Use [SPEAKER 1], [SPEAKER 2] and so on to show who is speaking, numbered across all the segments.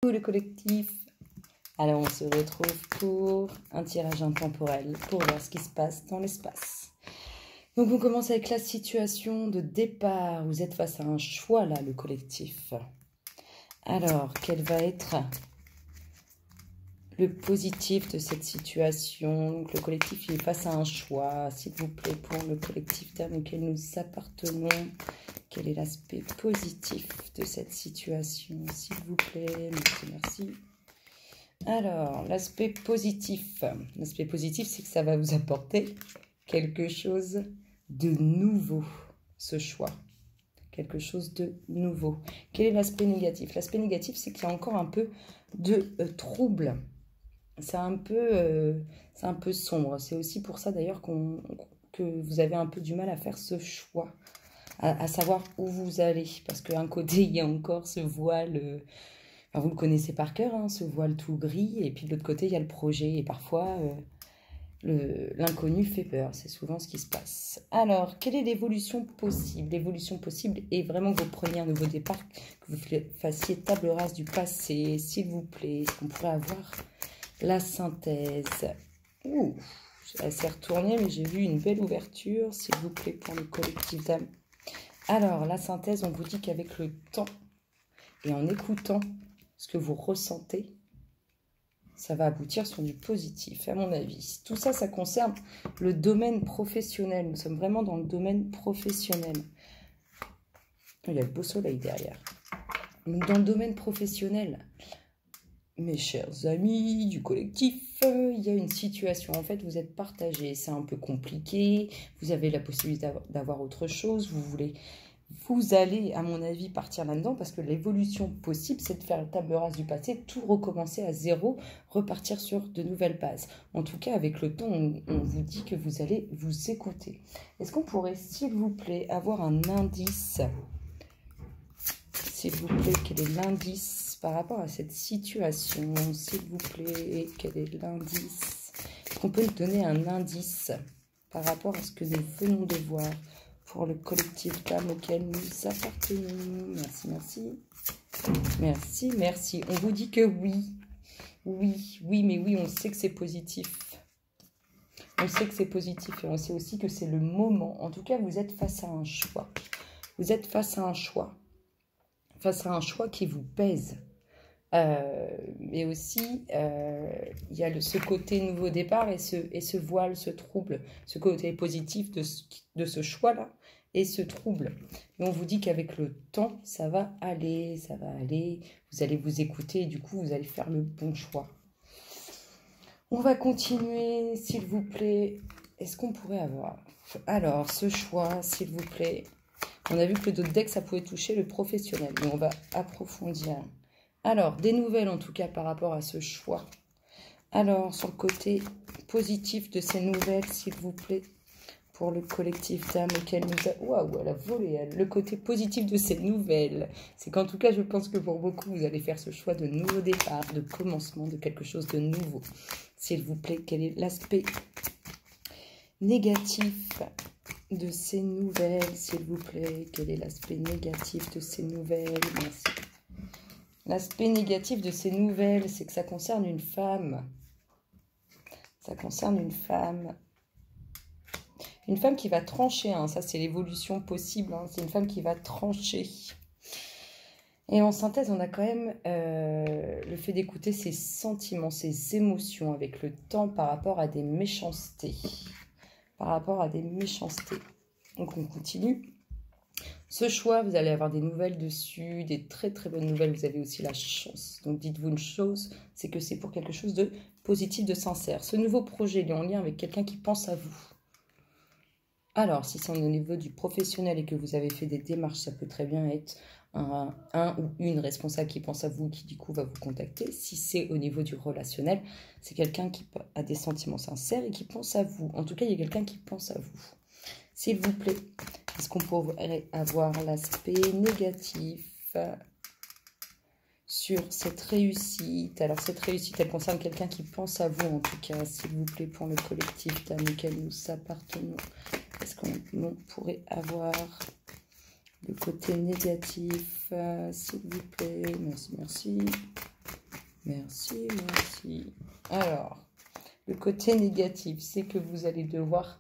[SPEAKER 1] Le collectif. Alors on se retrouve pour un tirage intemporel pour voir ce qui se passe dans l'espace. Donc on commence avec la situation de départ. Vous êtes face à un choix là, le collectif. Alors quel va être le positif de cette situation? Donc, le collectif il est face à un choix, s'il vous plaît, pour le collectif d'âme auquel nous appartenons. Quel est l'aspect positif de cette situation, s'il vous plaît? Merci. Alors, l'aspect positif. L'aspect positif, c'est que ça va vous apporter quelque chose de nouveau, ce choix. Quelque chose de nouveau. Quel est l'aspect négatif? L'aspect négatif, c'est qu'il y a encore un peu de trouble. C'est un peu sombre. C'est aussi pour ça, d'ailleurs, que vous avez un peu du mal à faire ce choix. À savoir où vous allez. Parce qu'un côté, il y a encore ce voile... Enfin, vous le connaissez par cœur, hein, ce voile tout gris. Et puis de l'autre côté, il y a le projet. Et parfois, l'inconnu fait peur. C'est souvent ce qui se passe. Alors, quelle est l'évolution possible? L'évolution possible est vraiment que vous preniez un nouveau départ, que vous fassiez table rase du passé, s'il vous plaît. Est-ce qu'on pourrait avoir la synthèse? Ouh, elle s'est retournée, mais j'ai vu une belle ouverture, s'il vous plaît, pour le collectif d'âme. Alors, la synthèse, on vous dit qu'avec le temps et en écoutant ce que vous ressentez, ça va aboutir sur du positif, à mon avis. Tout ça, ça concerne le domaine professionnel. Nous sommes vraiment dans le domaine professionnel. Il y a le beau soleil derrière. Donc, dans le domaine professionnel, mes chers amis du collectif, il y a une situation. En fait, vous êtes partagés. C'est un peu compliqué. Vous avez la possibilité d'avoir autre chose. Vous allez, à mon avis, partir là-dedans parce que l'évolution possible, c'est de faire la table rase du passé, tout recommencer à zéro, repartir sur de nouvelles bases. En tout cas, avec le temps, on vous dit que vous allez vous écouter. Est-ce qu'on pourrait, s'il vous plaît, avoir un indice? S'il vous plaît, quel est l'indice par rapport à cette situation? S'il vous plaît, quel est l'indice? Est-ce qu'on peut nous donner un indice par rapport à ce que nous venons de voir pour le collectif d'âme auquel nous appartenons? Merci, merci. Merci, merci. On vous dit que oui. Oui, oui, mais oui, on sait que c'est positif. On sait que c'est positif et on sait aussi que c'est le moment. En tout cas, vous êtes face à un choix. Vous êtes face à un choix. Face à un choix qui vous pèse. Mais aussi, il y a ce côté nouveau départ et ce voile, ce trouble, ce côté positif de ce choix-là et ce trouble. Et on vous dit qu'avec le temps, ça va aller, vous allez vous écouter et du coup, vous allez faire le bon choix. On va continuer, s'il vous plaît. Est-ce qu'on pourrait avoir... Alors, ce choix, s'il vous plaît. On a vu que le dos de deck, ça pouvait toucher le professionnel, mais on va approfondir. Alors, des nouvelles en tout cas par rapport à ce choix. Alors, sur le côté positif de ces nouvelles, s'il vous plaît, pour le collectif d'âme auquel nous a... Waouh, elle a volé, elle. Le côté positif de ces nouvelles, c'est qu'en tout cas, je pense que pour beaucoup, vous allez faire ce choix de nouveau départ, de commencement, de quelque chose de nouveau. S'il vous plaît, quel est l'aspect négatif de ces nouvelles, s'il vous plaît? Quel est l'aspect négatif de ces nouvelles? Merci. L'aspect négatif de ces nouvelles, c'est que ça concerne une femme. Ça concerne une femme. Une femme qui va trancher, hein. Ça c'est l'évolution possible, hein. C'est une femme qui va trancher. Et en synthèse, on a quand même le fait d'écouter ses sentiments, ses émotions avec le temps par rapport à des méchancetés. Par rapport à des méchancetés. Donc on continue. Ce choix, vous allez avoir des nouvelles dessus, des très très bonnes nouvelles. Vous avez aussi la chance. Donc dites-vous une chose, c'est que c'est pour quelque chose de positif, de sincère. Ce nouveau projet il est en lien avec quelqu'un qui pense à vous. Alors, si c'est au niveau du professionnel et que vous avez fait des démarches, ça peut très bien être un ou une responsable qui pense à vous, qui du coup va vous contacter. Si c'est au niveau du relationnel, c'est quelqu'un qui a des sentiments sincères et qui pense à vous. En tout cas, il y a quelqu'un qui pense à vous. S'il vous plaît, est-ce qu'on pourrait avoir l'aspect négatif sur cette réussite? Alors, cette réussite, elle concerne quelqu'un qui pense à vous, en tout cas, s'il vous plaît, pour le collectif d'âme auquel nous appartenons. Est-ce qu'on pourrait avoir le côté négatif, s'il vous plaît? Merci, merci. Merci, merci. Alors, le côté négatif, c'est que vous allez devoir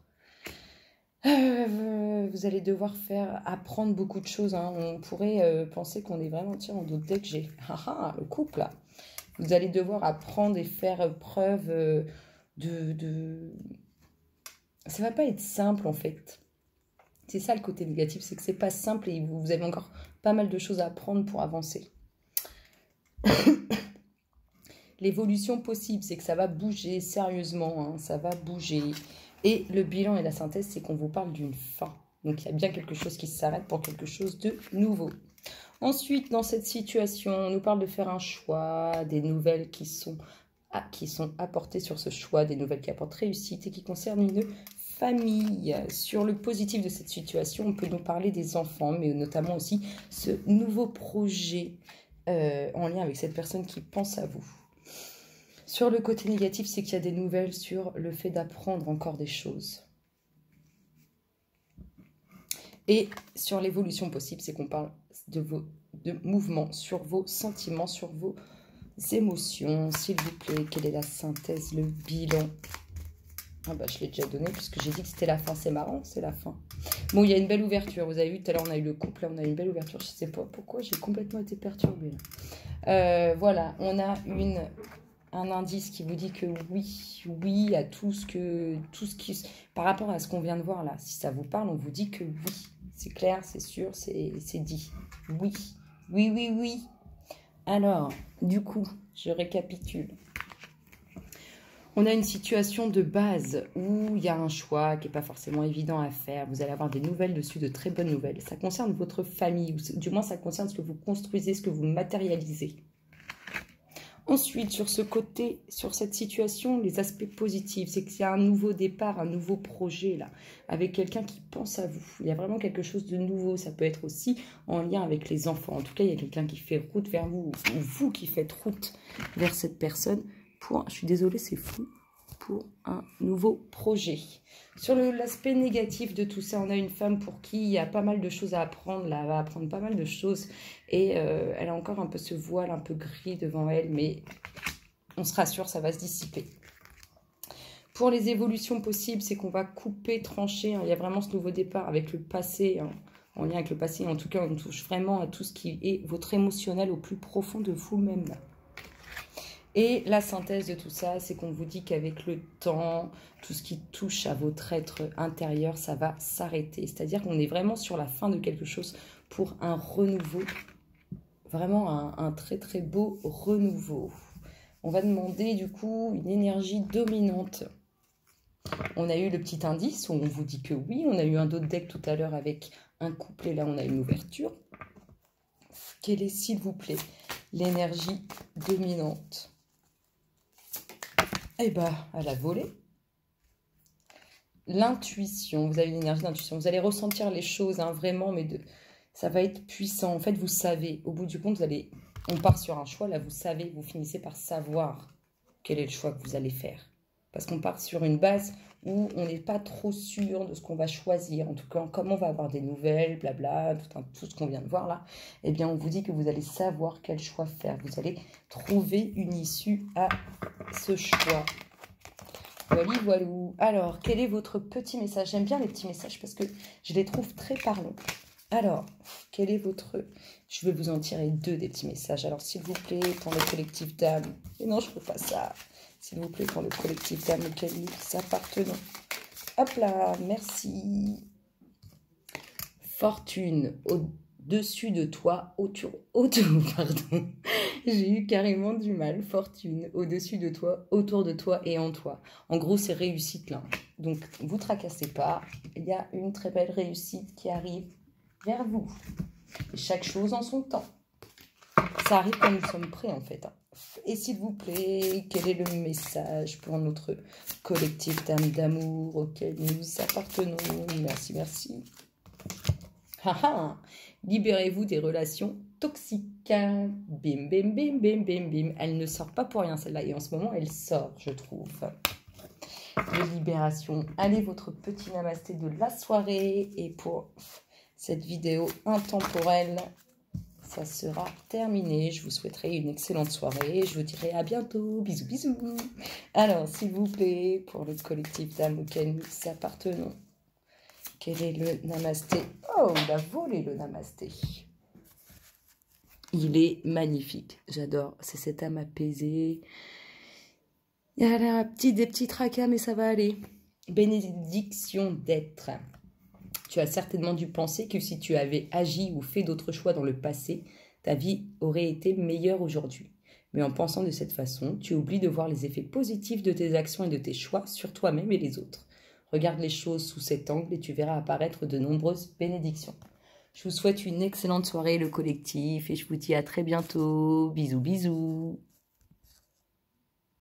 [SPEAKER 1] apprendre beaucoup de choses. Hein. On pourrait penser qu'on est vraiment en dos dès que j'ai le couple là. Vous allez devoir apprendre et faire preuve Ça va pas être simple en fait. C'est ça le côté négatif, c'est que c'est pas simple et vous avez encore pas mal de choses à apprendre pour avancer. L'évolution possible, c'est que ça va bouger sérieusement, hein, ça va bouger. Et le bilan et la synthèse, c'est qu'on vous parle d'une fin. Donc, il y a bien quelque chose qui s'arrête pour quelque chose de nouveau. Ensuite, dans cette situation, on nous parle de faire un choix, des nouvelles qui sont apportées sur ce choix, des nouvelles qui apportent réussite et qui concernent une famille. Sur le positif de cette situation, on peut nous parler des enfants, mais notamment aussi ce nouveau projet en lien avec cette personne qui pense à vous. Sur le côté négatif, c'est qu'il y a des nouvelles sur le fait d'apprendre encore des choses. Et sur l'évolution possible, c'est qu'on parle de mouvements sur vos sentiments, sur vos émotions. S'il vous plaît, quelle est la synthèse, le bilan? Ah bah, je l'ai déjà donné puisque j'ai dit que c'était la fin. C'est marrant, c'est la fin. Bon, il y a une belle ouverture. Vous avez vu, tout à l'heure, on a eu le couple. Là, on a une belle ouverture. Je ne sais pas pourquoi, j'ai complètement été perturbée. Voilà, on a un indice qui vous dit que oui à tout ce qui... Par rapport à ce qu'on vient de voir là, si ça vous parle, on vous dit que oui. C'est clair, c'est sûr, c'est dit. Oui, oui, oui, oui. Alors, du coup, je récapitule. On a une situation de base où il y a un choix qui n'est pas forcément évident à faire. Vous allez avoir des nouvelles dessus, de très bonnes nouvelles. Ça concerne votre famille, ou du moins ça concerne ce que vous construisez, ce que vous matérialisez. Ensuite, sur ce côté, sur cette situation, les aspects positifs, c'est qu'il y a un nouveau départ, un nouveau projet là, avec quelqu'un qui pense à vous. Il y a vraiment quelque chose de nouveau. Ça peut être aussi en lien avec les enfants. En tout cas, il y a quelqu'un qui fait route vers vous, ou vous qui faites route vers cette personne. Je suis désolée, c'est fou, pour un nouveau projet. Sur l'aspect négatif de tout ça, on a une femme pour qui il y a pas mal de choses à apprendre. Là, elle va apprendre pas mal de choses. Et elle a encore un peu ce voile un peu gris devant elle. Mais on se rassure, ça va se dissiper. Pour les évolutions possibles, c'est qu'on va couper, trancher. Hein. Il y a vraiment ce nouveau départ avec le passé. Hein. En lien avec le passé, en tout cas, on touche vraiment à tout ce qui est votre émotionnel au plus profond de vous-même. Et la synthèse de tout ça, c'est qu'on vous dit qu'avec le temps, tout ce qui touche à votre être intérieur, ça va s'arrêter. C'est-à-dire qu'on est vraiment sur la fin de quelque chose pour un renouveau. Vraiment un très très beau renouveau. On va demander du coup une énergie dominante. On a eu le petit indice où on vous dit que oui. On a eu un autre deck tout à l'heure avec un couple et là on a une ouverture. Quelle est, s'il vous plaît, l'énergie dominante? Eh bien, elle a volé. L'intuition, vous avez une énergie d'intuition. Vous allez ressentir les choses, hein, vraiment, mais ça va être puissant. En fait, vous savez, au bout du compte, on part sur un choix. Là, vous savez, vous finissez par savoir quel est le choix que vous allez faire. Parce qu'on part sur une base où on n'est pas trop sûr de ce qu'on va choisir. En tout cas, comme on va avoir des nouvelles, blabla, tout ce qu'on vient de voir là, eh bien, on vous dit que vous allez savoir quel choix faire. Vous allez trouver une issue à ce choix. Voilà, voilà. Alors, quel est votre petit message? J'aime bien les petits messages parce que je les trouve très parlants. Alors, quel est votre... Je vais vous en tirer 2 des petits messages. Alors, s'il vous plaît, pour le collectif d'âme. Et non, je ne fais pas ça. S'il vous plaît, pour le collectif d'âme auquel nous appartenons. Hop là, merci. Fortune, au-dessus de toi, autour, pardon. J'ai eu carrément du mal. Fortune, au-dessus de toi, autour de toi et en toi. En gros, c'est réussite là. Donc, vous tracassez pas. Il y a une très belle réussite qui arrive vers vous. Et chaque chose en son temps. Ça arrive quand nous sommes prêts, en fait. Et s'il vous plaît, quel est le message pour notre collectif d'âme d'amour auquel nous appartenons? Merci, merci. Libérez-vous des relations toxiques. Bim, bim, bim, bim, bim, bim. Elle ne sort pas pour rien, celle-là. Et en ce moment, elle sort, je trouve. De libération. Allez, votre petit namasté de la soirée. Et pour cette vidéo intemporelle, ça sera terminé. Je vous souhaiterai une excellente soirée. Je vous dirai à bientôt. Bisous, bisous. Alors, s'il vous plaît, pour le collectif d'âmes auquel nous appartenons, quel est le namasté? Oh, il a volé le namasté. Il est magnifique. J'adore. C'est cette âme apaisée. Il y a des petits tracas, mais ça va aller. Bénédiction d'être. Tu as certainement dû penser que si tu avais agi ou fait d'autres choix dans le passé, ta vie aurait été meilleure aujourd'hui. Mais en pensant de cette façon, tu oublies de voir les effets positifs de tes actions et de tes choix sur toi-même et les autres. Regarde les choses sous cet angle et tu verras apparaître de nombreuses bénédictions. Je vous souhaite une excellente soirée, le collectif, et je vous dis à très bientôt. Bisous, bisous.